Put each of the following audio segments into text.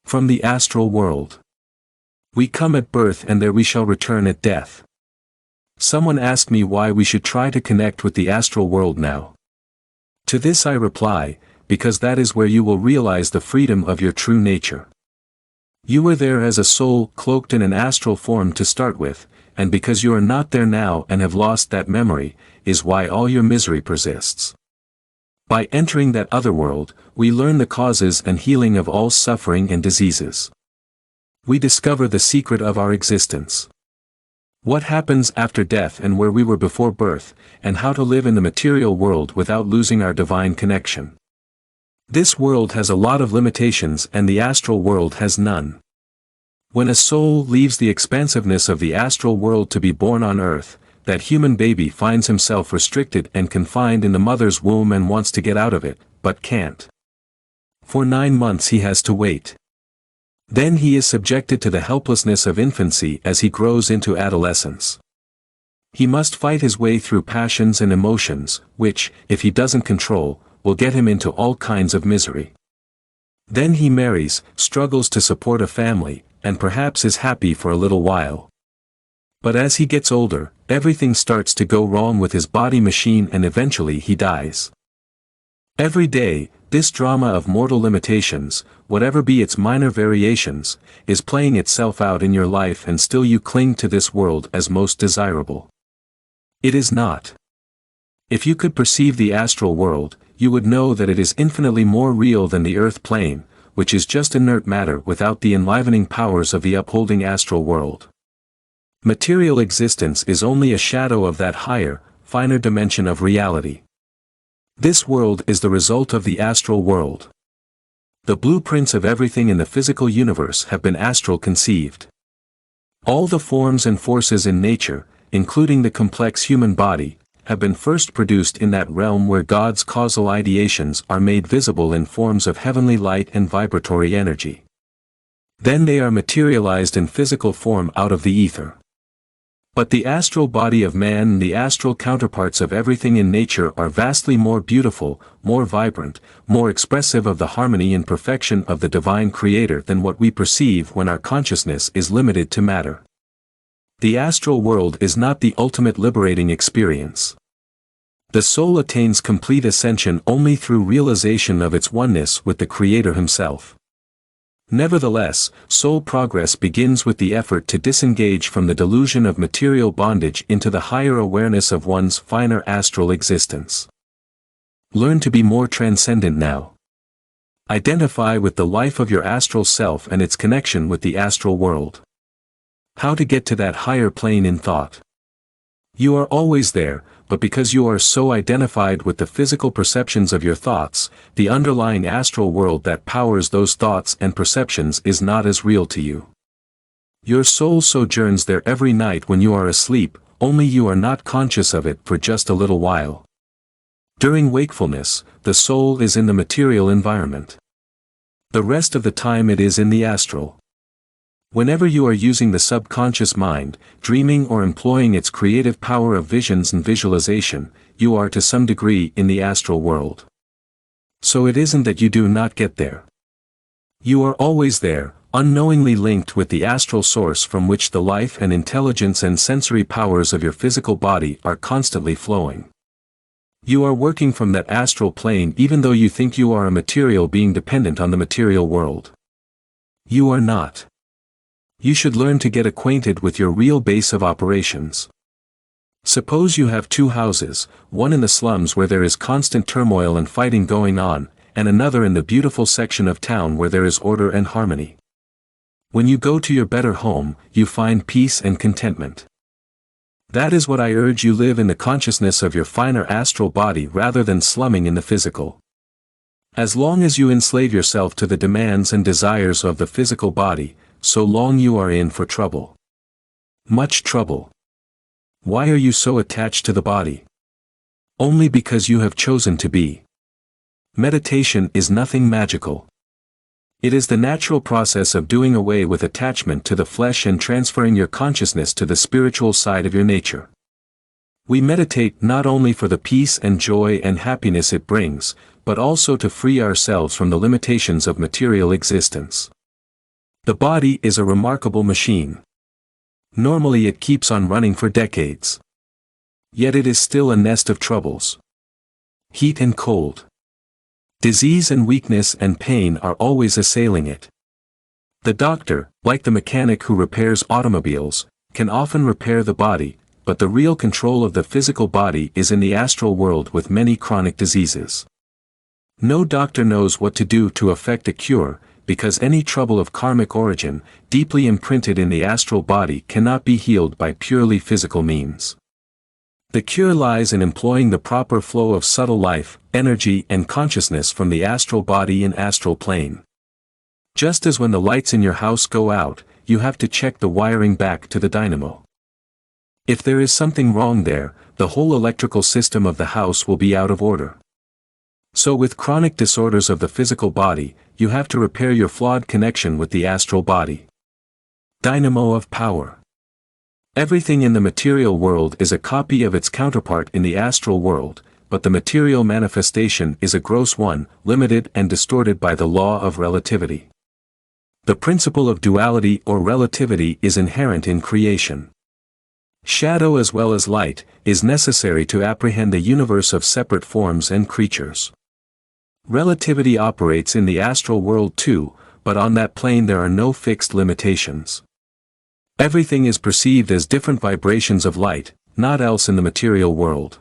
From the astral world. We come at birth and there we shall return at death. Someone asked me why we should try to connect with the astral world now. To this I reply, because that is where you will realize the freedom of your true nature. You were there as a soul cloaked in an astral form to start with, and because you are not there now and have lost that memory, is why all your misery persists. By entering that other world, we learn the causes and healing of all suffering and diseases. We discover the secret of our existence. What happens after death and where we were before birth, and how to live in the material world without losing our divine connection. This world has a lot of limitations and the astral world has none. When a soul leaves the expansiveness of the astral world to be born on earth, that human baby finds himself restricted and confined in the mother's womb and wants to get out of it, but can't. For 9 months he has to wait. Then he is subjected to the helplessness of infancy as he grows into adolescence. He must fight his way through passions and emotions, which, if he doesn't control, will get him into all kinds of misery. Then he marries, struggles to support a family, and perhaps is happy for a little while. But as he gets older, everything starts to go wrong with his body machine and eventually he dies. Every day, this drama of mortal limitations, whatever be its minor variations, is playing itself out in your life and still you cling to this world as most desirable. It is not. If you could perceive the astral world, you would know that it is infinitely more real than the earth plane, which is just inert matter without the enlivening powers of the upholding astral world. Material existence is only a shadow of that higher, finer dimension of reality. This world is the result of the astral world. The blueprints of everything in the physical universe have been astral conceived. All the forms and forces in nature, including the complex human body, have been first produced in that realm where God's causal ideations are made visible in forms of heavenly light and vibratory energy. Then they are materialized in physical form out of the ether. But the astral body of man and the astral counterparts of everything in nature are vastly more beautiful, more vibrant, more expressive of the harmony and perfection of the divine creator than what we perceive when our consciousness is limited to matter. The astral world is not the ultimate liberating experience. The soul attains complete ascension only through realization of its oneness with the Creator himself. Nevertheless, soul progress begins with the effort to disengage from the delusion of material bondage into the higher awareness of one's finer astral existence. Learn to be more transcendent now. Identify with the life of your astral self and its connection with the astral world. How to get to that higher plane in thought. You are always there, but because you are so identified with the physical perceptions of your thoughts, the underlying astral world that powers those thoughts and perceptions is not as real to you. Your soul sojourns there every night when you are asleep, only you are not conscious of it for just a little while. During wakefulness, the soul is in the material environment. The rest of the time it is in the astral. Whenever you are using the subconscious mind, dreaming or employing its creative power of visions and visualization, you are to some degree in the astral world. So it isn't that you do not get there. You are always there, unknowingly linked with the astral source from which the life and intelligence and sensory powers of your physical body are constantly flowing. You are working from that astral plane even though you think you are a material being dependent on the material world. You are not. You should learn to get acquainted with your real base of operations. Suppose you have 2 houses, one in the slums where there is constant turmoil and fighting going on, and another in the beautiful section of town where there is order and harmony. When you go to your better home, you find peace and contentment. That is what I urge you: live in the consciousness of your finer astral body rather than slumming in the physical. As long as you enslave yourself to the demands and desires of the physical body, so long you are in for trouble. Much trouble. Why are you so attached to the body? Only because you have chosen to be. Meditation is nothing magical. It is the natural process of doing away with attachment to the flesh and transferring your consciousness to the spiritual side of your nature. We meditate not only for the peace and joy and happiness it brings, but also to free ourselves from the limitations of material existence. The body is a remarkable machine. Normally it keeps on running for decades. Yet it is still a nest of troubles. Heat and cold. Disease and weakness and pain are always assailing it. The doctor, like the mechanic who repairs automobiles, can often repair the body, but the real control of the physical body is in the astral world with many chronic diseases. No doctor knows what to do to effect a cure, because any trouble of karmic origin, deeply imprinted in the astral body, cannot be healed by purely physical means. The cure lies in employing the proper flow of subtle life, energy and consciousness from the astral body in astral plane. Just as when the lights in your house go out, you have to check the wiring back to the dynamo. If there is something wrong there, the whole electrical system of the house will be out of order. So with chronic disorders of the physical body, you have to repair your flawed connection with the astral body. Dynamo of power. Everything in the material world is a copy of its counterpart in the astral world, but the material manifestation is a gross one, limited and distorted by the law of relativity. The principle of duality or relativity is inherent in creation. Shadow as well as light is necessary to apprehend the universe of separate forms and creatures. Relativity operates in the astral world too, but on that plane there are no fixed limitations. Everything is perceived as different vibrations of light, not else in the material world.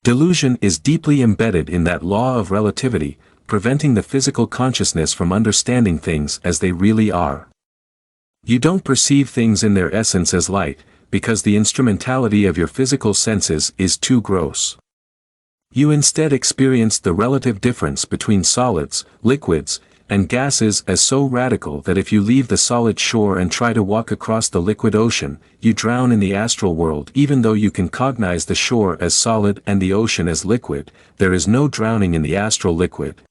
Delusion is deeply embedded in that law of relativity, preventing the physical consciousness from understanding things as they really are. You don't perceive things in their essence as light, because the instrumentality of your physical senses is too gross. You instead experience the relative difference between solids, liquids, and gases as so radical that if you leave the solid shore and try to walk across the liquid ocean, you drown in the astral world. Even though you can cognize the shore as solid and the ocean as liquid, there is no drowning in the astral liquid.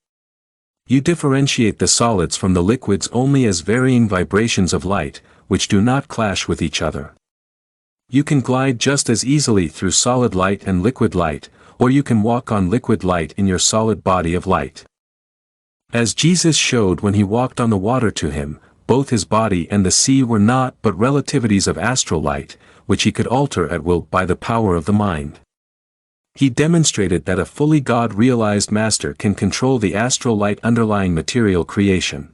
You differentiate the solids from the liquids only as varying vibrations of light, which do not clash with each other. You can glide just as easily through solid light and liquid light, or you can walk on liquid light in your solid body of light. As Jesus showed when he walked on the water to him, both his body and the sea were not but relativities of astral light, which he could alter at will by the power of the mind. He demonstrated that a fully God-realized master can control the astral light underlying material creation.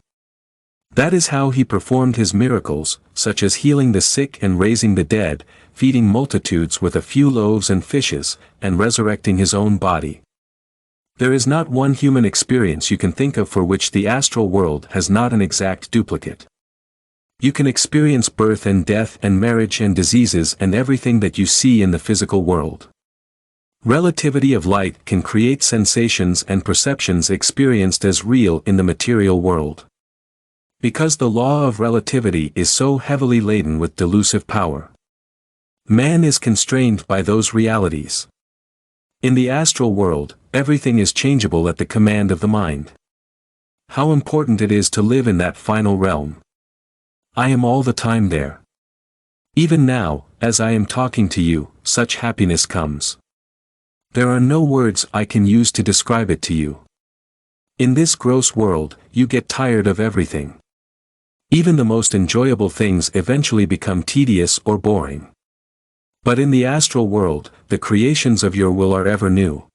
That is how he performed his miracles, such as healing the sick and raising the dead, feeding multitudes with a few loaves and fishes, and resurrecting his own body. There is not one human experience you can think of for which the astral world has not an exact duplicate. You can experience birth and death and marriage and diseases and everything that you see in the physical world. Relativity of light can create sensations and perceptions experienced as real in the material world. Because the law of relativity is so heavily laden with delusive power, man is constrained by those realities. In the astral world, everything is changeable at the command of the mind. How important it is to live in that final realm. I am all the time there. Even now, as I am talking to you, such happiness comes. There are no words I can use to describe it to you. In this gross world, you get tired of everything. Even the most enjoyable things eventually become tedious or boring. But in the astral world, the creations of your will are ever new.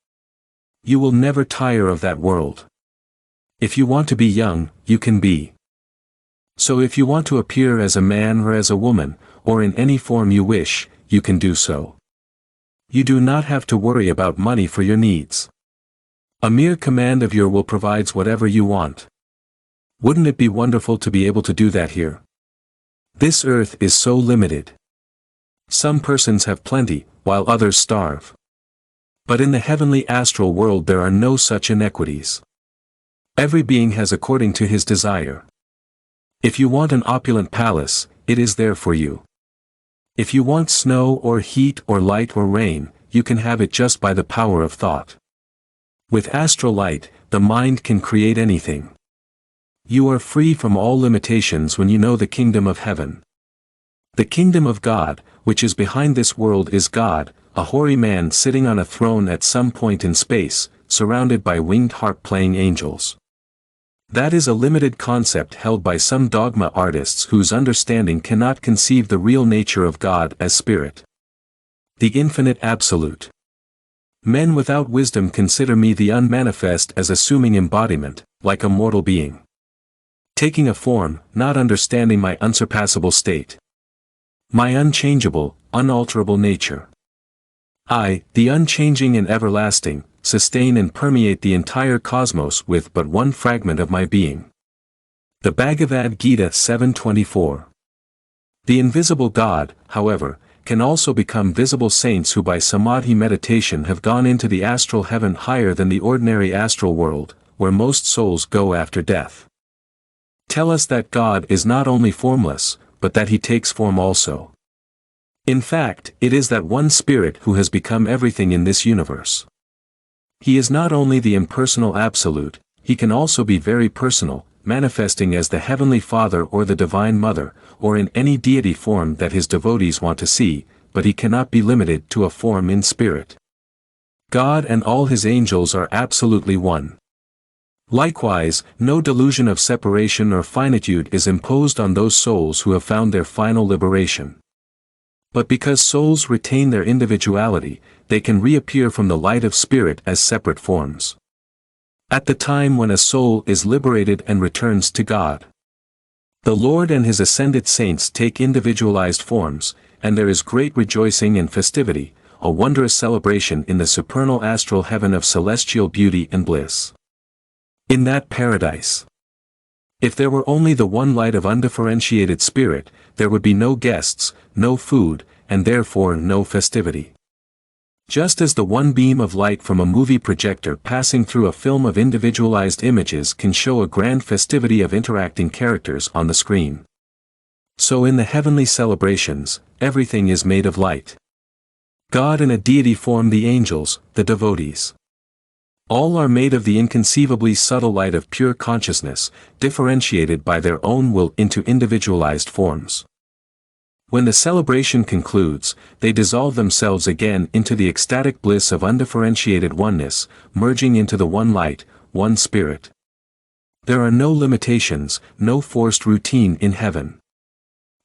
You will never tire of that world. If you want to be young, you can be. So if you want to appear as a man or as a woman, or in any form you wish, you can do so. You do not have to worry about money for your needs. A mere command of your will provides whatever you want. Wouldn't it be wonderful to be able to do that here? This earth is so limited. Some persons have plenty, while others starve. But in the heavenly astral world there are no such inequities. Every being has according to his desire. If you want an opulent palace, it is there for you. If you want snow or heat or light or rain, you can have it just by the power of thought. With astral light, the mind can create anything. You are free from all limitations when you know the kingdom of heaven. The kingdom of God, which is behind this world, is God, a hoary man sitting on a throne at some point in space, surrounded by winged harp-playing angels. That is a limited concept held by some dogma artists whose understanding cannot conceive the real nature of God as spirit. The infinite absolute. Men without wisdom consider me the unmanifest as assuming embodiment, like a mortal being. Taking a form, not understanding my unsurpassable state. My unchangeable, unalterable nature. I, the unchanging and everlasting, sustain and permeate the entire cosmos with but one fragment of my being. The Bhagavad Gita 7:24. The invisible God, however, can also become visible saints who by samadhi meditation have gone into the astral heaven higher than the ordinary astral world, where most souls go after death. Tell us that God is not only formless, but that he takes form also. In fact, it is that one spirit who has become everything in this universe. He is not only the impersonal absolute, he can also be very personal, manifesting as the Heavenly Father or the Divine Mother, or in any deity form that his devotees want to see, but he cannot be limited to a form in spirit. God and all his angels are absolutely one. Likewise, no delusion of separation or finitude is imposed on those souls who have found their final liberation. But because souls retain their individuality, they can reappear from the light of spirit as separate forms. At the time when a soul is liberated and returns to God, the Lord and his ascended saints take individualized forms, and there is great rejoicing and festivity, a wondrous celebration in the supernal astral heaven of celestial beauty and bliss. In that paradise, if there were only the one light of undifferentiated spirit, there would be no guests, no food, and therefore no festivity. Just as the one beam of light from a movie projector passing through a film of individualized images can show a grand festivity of interacting characters on the screen, so in the heavenly celebrations, everything is made of light. God and a deity form the angels, the devotees. All are made of the inconceivably subtle light of pure consciousness, differentiated by their own will into individualized forms. When the celebration concludes, they dissolve themselves again into the ecstatic bliss of undifferentiated oneness, merging into the one light, one spirit. There are no limitations, no forced routine in heaven.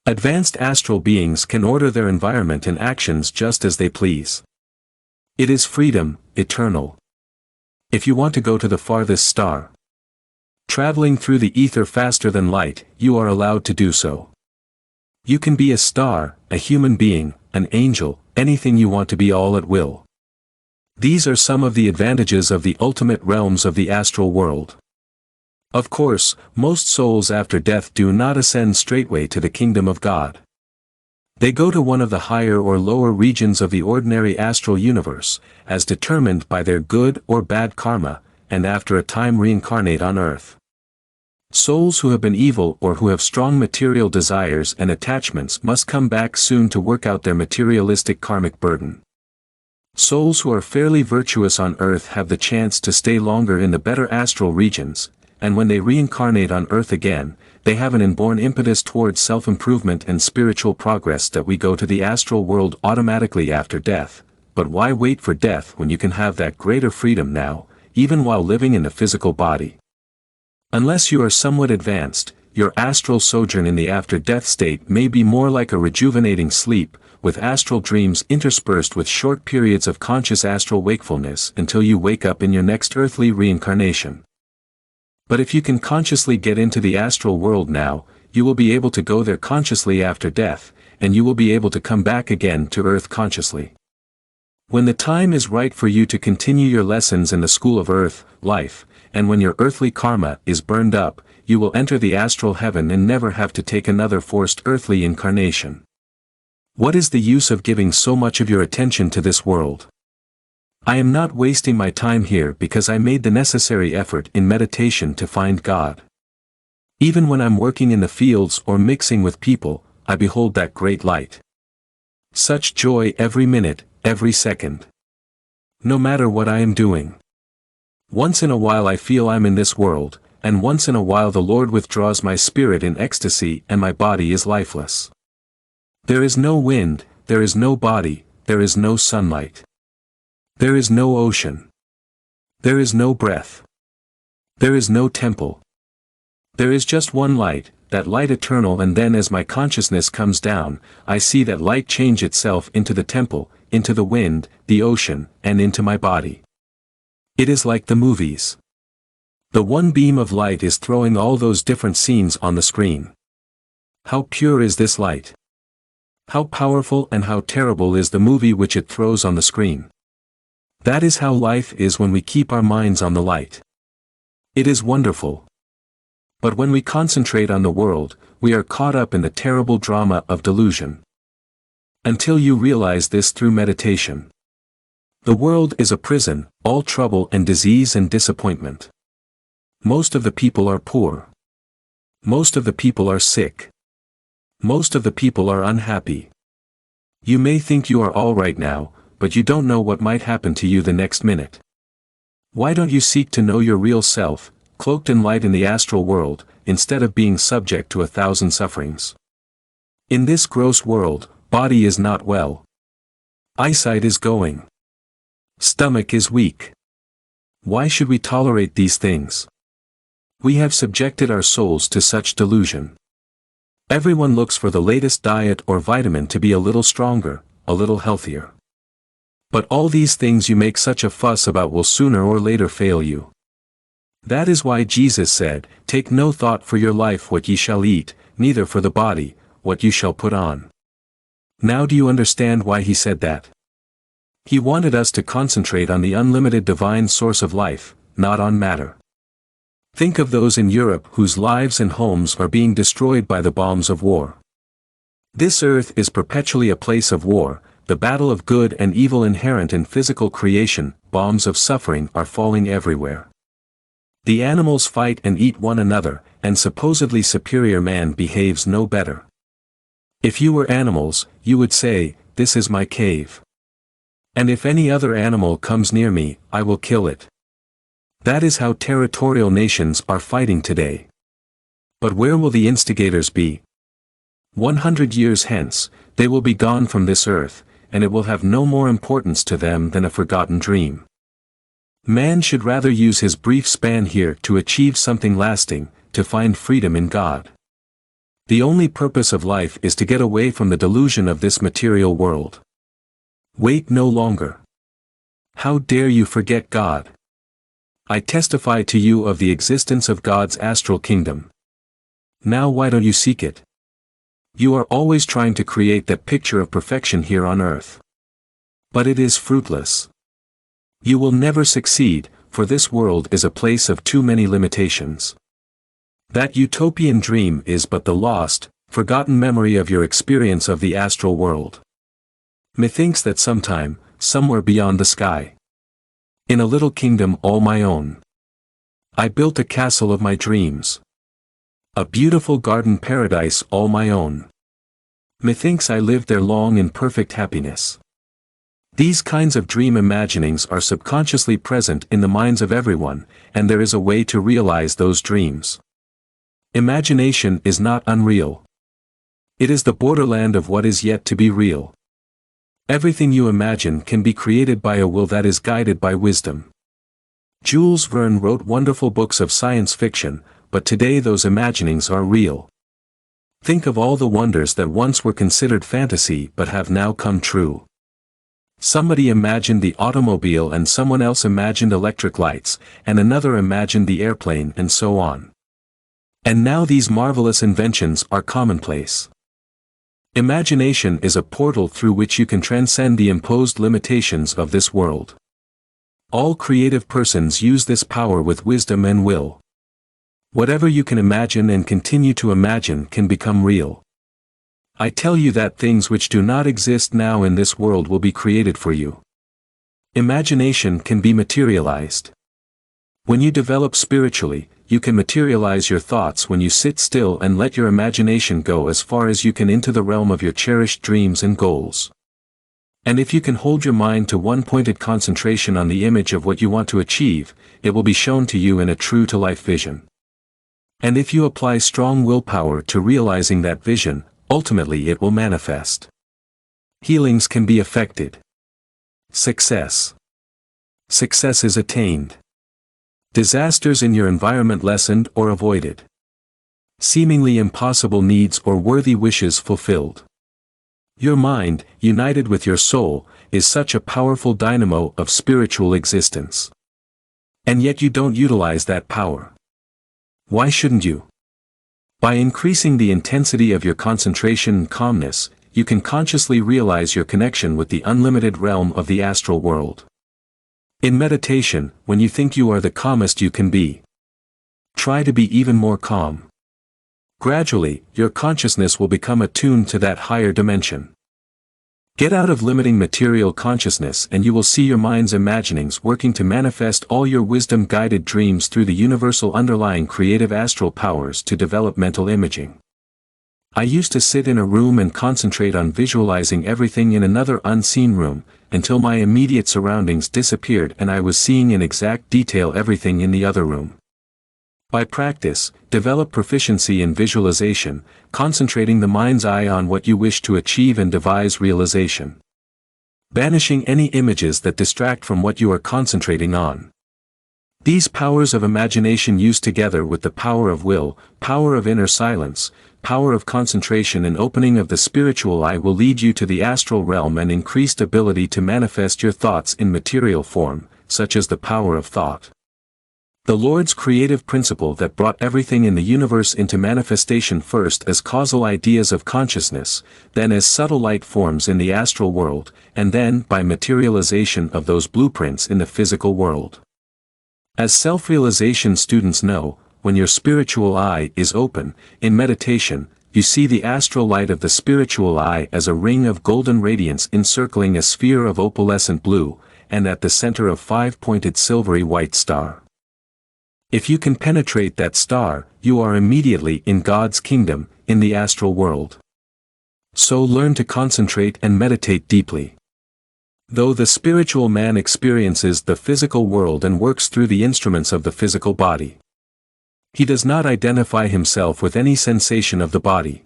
Advanced astral beings can order their environment and actions just as they please. It is freedom, eternal. If you want to go to the farthest star, traveling through the ether faster than light, you are allowed to do so. You can be a star, a human being, an angel, anything you want to be all at will. These are some of the advantages of the ultimate realms of the astral world. Of course, most souls after death do not ascend straightway to the kingdom of God. They go to one of the higher or lower regions of the ordinary astral universe, as determined by their good or bad karma, and after a time reincarnate on earth. Souls who have been evil or who have strong material desires and attachments must come back soon to work out their materialistic karmic burden. Souls who are fairly virtuous on earth have the chance to stay longer in the better astral regions, and when they reincarnate on earth again, they have an inborn impetus towards self-improvement and spiritual progress that we go to the astral world automatically after death. But why wait for death when you can have that greater freedom now, even while living in the physical body? Unless you are somewhat advanced, your astral sojourn in the after-death state may be more like a rejuvenating sleep, with astral dreams interspersed with short periods of conscious astral wakefulness until you wake up in your next earthly reincarnation. But if you can consciously get into the astral world now, you will be able to go there consciously after death, and you will be able to come back again to earth consciously. When the time is right for you to continue your lessons in the school of earth, life, and when your earthly karma is burned up, you will enter the astral heaven and never have to take another forced earthly incarnation. What is the use of giving so much of your attention to this world? I am not wasting my time here because I made the necessary effort in meditation to find God. Even when I'm working in the fields or mixing with people, I behold that great light. Such joy every minute, every second. No matter what I am doing. Once in a while I feel I'm in this world, and once in a while the Lord withdraws my spirit in ecstasy and my body is lifeless. There is no wind, there is no body, there is no sunlight. There is no ocean. There is no breath. There is no temple. There is just one light, that light eternal, and then as my consciousness comes down, I see that light change itself into the temple, into the wind, the ocean, and into my body. It is like the movies. The one beam of light is throwing all those different scenes on the screen. How pure is this light? How powerful and how terrible is the movie which it throws on the screen? That is how life is when we keep our minds on the light. It is wonderful. But when we concentrate on the world, we are caught up in the terrible drama of delusion. Until you realize this through meditation. The world is a prison, all trouble and disease and disappointment. Most of the people are poor. Most of the people are sick. Most of the people are unhappy. You may think you are all right now, but you don't know what might happen to you the next minute. Why don't you seek to know your real self, cloaked in light in the astral world, instead of being subject to 1,000 sufferings? In this gross world, body is not well. Eyesight is going. Stomach is weak. Why should we tolerate these things? We have subjected our souls to such delusion. Everyone looks for the latest diet or vitamin to be a little stronger, a little healthier. But all these things you make such a fuss about will sooner or later fail you. That is why Jesus said, "Take no thought for your life what ye shall eat, neither for the body, what you shall put on." Now do you understand why he said that? He wanted us to concentrate on the unlimited divine source of life, not on matter. Think of those in Europe whose lives and homes are being destroyed by the bombs of war. This earth is perpetually a place of war, the battle of good and evil inherent in physical creation, bombs of suffering are falling everywhere. The animals fight and eat one another, and supposedly superior man behaves no better. If you were animals, you would say, "This is my cave. And if any other animal comes near me, I will kill it." That is how territorial nations are fighting today. But where will the instigators be? 100 years hence, they will be gone from this earth, and it will have no more importance to them than a forgotten dream. Man should rather use his brief span here to achieve something lasting, to find freedom in God. The only purpose of life is to get away from the delusion of this material world. Wait no longer. How dare you forget God? I testify to you of the existence of God's astral kingdom. Now why don't you seek it? You are always trying to create that picture of perfection here on earth. But it is fruitless. You will never succeed, for this world is a place of too many limitations. That utopian dream is but the lost, forgotten memory of your experience of the astral world. Methinks that sometime, somewhere beyond the sky, in a little kingdom all my own, I built a castle of my dreams. A beautiful garden paradise all my own. Methinks I lived there long in perfect happiness. These kinds of dream imaginings are subconsciously present in the minds of everyone, and there is a way to realize those dreams. Imagination is not unreal. It is the borderland of what is yet to be real. Everything you imagine can be created by a will that is guided by wisdom. Jules Verne wrote wonderful books of science fiction, but today those imaginings are real. Think of all the wonders that once were considered fantasy but have now come true. Somebody imagined the automobile and someone else imagined electric lights, and another imagined the airplane and so on. And now these marvelous inventions are commonplace. Imagination is a portal through which you can transcend the imposed limitations of this world. All creative persons use this power with wisdom and will. Whatever you can imagine and continue to imagine can become real. I tell you that things which do not exist now in this world will be created for you. Imagination can be materialized. When you develop spiritually, you can materialize your thoughts when you sit still and let your imagination go as far as you can into the realm of your cherished dreams and goals. And if you can hold your mind to one pointed concentration on the image of what you want to achieve, it will be shown to you in a true-to-life vision. And if you apply strong willpower to realizing that vision, ultimately it will manifest. Healings can be effected. Success. Success is attained. Disasters in your environment lessened or avoided. seemingly impossible needs or worthy wishes fulfilled. Your mind, united with your soul, is such a powerful dynamo of spiritual existence. And yet you don't utilize that power. Why shouldn't you? By increasing the intensity of your concentration and calmness, you can consciously realize your connection with the unlimited realm of the astral world. In meditation, when you think you are the calmest you can be, try to be even more calm. Gradually, your consciousness will become attuned to that higher dimension. Get out of limiting material consciousness and you will see your mind's imaginings working to manifest all your wisdom-guided dreams through the universal underlying creative astral powers to develop mental imaging. I used to sit in a room and concentrate on visualizing everything in another unseen room, until my immediate surroundings disappeared and I was seeing in exact detail everything in the other room. By practice, develop proficiency in visualization, concentrating the mind's eye on what you wish to achieve and devise realization. Banishing any images that distract from what you are concentrating on. These powers of imagination used together with the power of will, power of inner silence, power of concentration and opening of the spiritual eye will lead you to the astral realm and increased ability to manifest your thoughts in material form, such as the power of thought. The Lord's creative principle that brought everything in the universe into manifestation first as causal ideas of consciousness, then as subtle light forms in the astral world, and then by materialization of those blueprints in the physical world. As self-realization students know, when your spiritual eye is open, in meditation, you see the astral light of the spiritual eye as a ring of golden radiance encircling a sphere of opalescent blue, and at the center a five-pointed silvery white star. If you can penetrate that star, you are immediately in God's kingdom, in the astral world. So learn to concentrate and meditate deeply. Though the spiritual man experiences the physical world and works through the instruments of the physical body, he does not identify himself with any sensation of the body.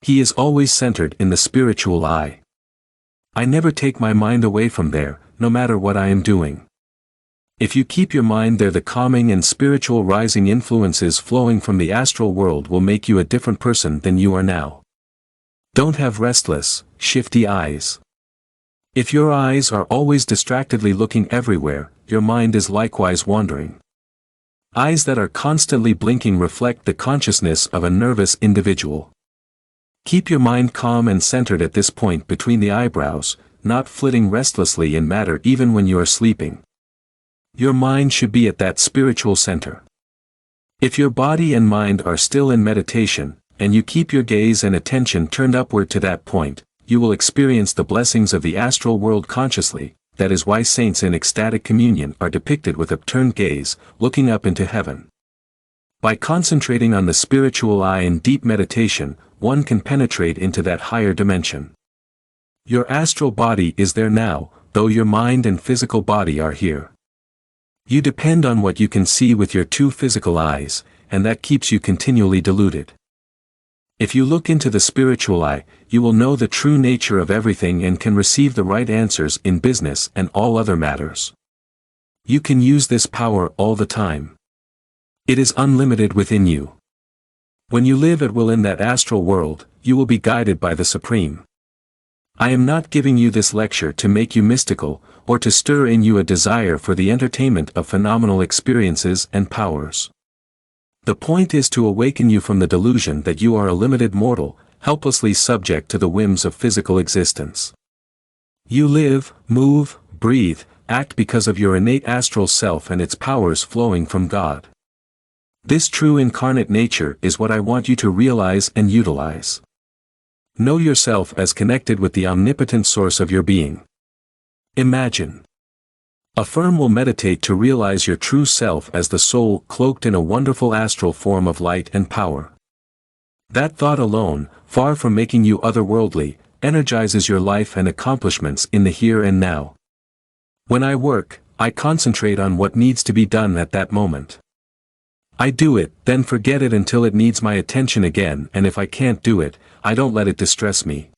He is always centered in the spiritual eye. I never take my mind away from there, no matter what I am doing. If you keep your mind there, the calming and spiritual rising influences flowing from the astral world will make you a different person than you are now. Don't have restless, shifty eyes. If your eyes are always distractedly looking everywhere, your mind is likewise wandering. Eyes that are constantly blinking reflect the consciousness of a nervous individual. Keep your mind calm and centered at this point between the eyebrows, not flitting restlessly in matter even when you are sleeping. Your mind should be at that spiritual center. If your body and mind are still in meditation, and you keep your gaze and attention turned upward to that point, you will experience the blessings of the astral world consciously. That is why saints in ecstatic communion are depicted with upturned gaze, looking up into heaven. By concentrating on the spiritual eye in deep meditation, one can penetrate into that higher dimension. Your astral body is there now, though your mind and physical body are here. You depend on what you can see with your two physical eyes, and that keeps you continually deluded. If you look into the spiritual eye, you will know the true nature of everything and can receive the right answers in business and all other matters. You can use this power all the time. It is unlimited within you. When you live at will in that astral world, you will be guided by the Supreme. I am not giving you this lecture to make you mystical, or to stir in you a desire for the entertainment of phenomenal experiences and powers. The point is to awaken you from the delusion that you are a limited mortal, helplessly subject to the whims of physical existence. You live, move, breathe, act because of your innate astral self and its powers flowing from God. This true incarnate nature is what I want you to realize and utilize. Know yourself as connected with the omnipotent source of your being. Imagine. Affirm will meditate to realize your true self as the soul cloaked in a wonderful astral form of light and power. That thought alone, far from making you otherworldly, energizes your life and accomplishments in the here and now. When I work, I concentrate on what needs to be done at that moment. I do it, then forget it until it needs my attention again, and if I can't do it, I don't let it distress me.